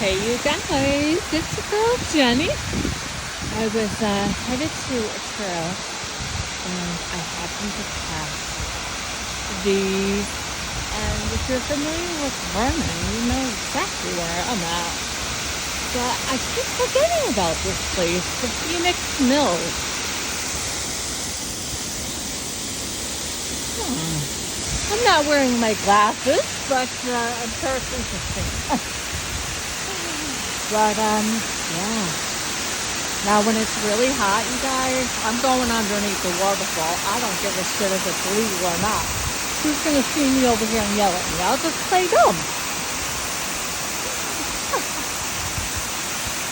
Hey, you guys, it's your girl Jenny. I was headed to a trail and I happened to pass these. And if you're familiar with Vernon, you know exactly where I'm at. But I keep forgetting about this place, the Phoenix Mills. I'm not wearing my glasses, but I'm sure it's interesting. But, yeah. Now, when it's really hot, you guys, I'm going underneath the waterfall. I don't give a shit if it's legal or not. Who's going to see me over here and yell at me? I'll just play dumb.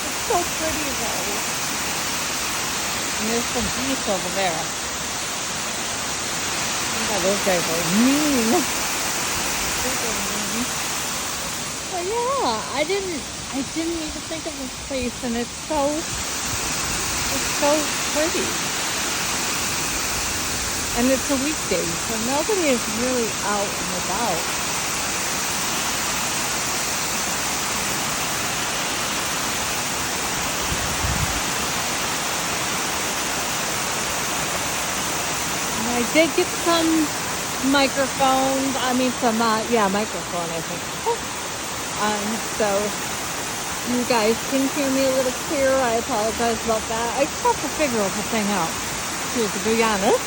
It's so pretty, though. And there's some geese over there. Yeah, those guys are mean. But yeah, I didn't even think of this place, and it's so pretty. And it's a weekday, so nobody is really out and about. And I did get some microphones. Microphone, I think. So you guys can hear me a little clearer. I apologize about that. I just have to figure the thing out. To be honest,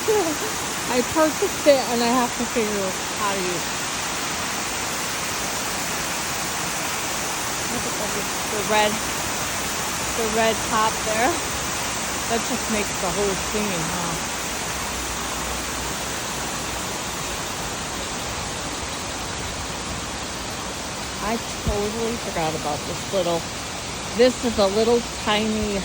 I purchased it and I have to figure out how to use it. Look at the red top there. That just makes the whole scene, huh? I totally forgot about this is a little tiny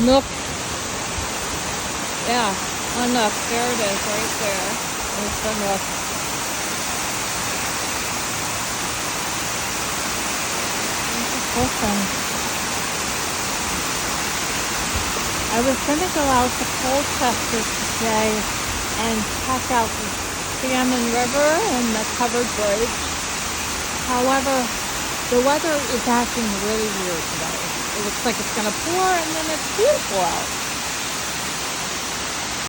Nook. Yeah, a Nook. There it is, right there. There's the Nook. Listen, I was going to go out to Colchester today and check out the Salmon River and the covered bridge. However, the weather is acting really weird today. It looks like it's going to pour and then it's beautiful out.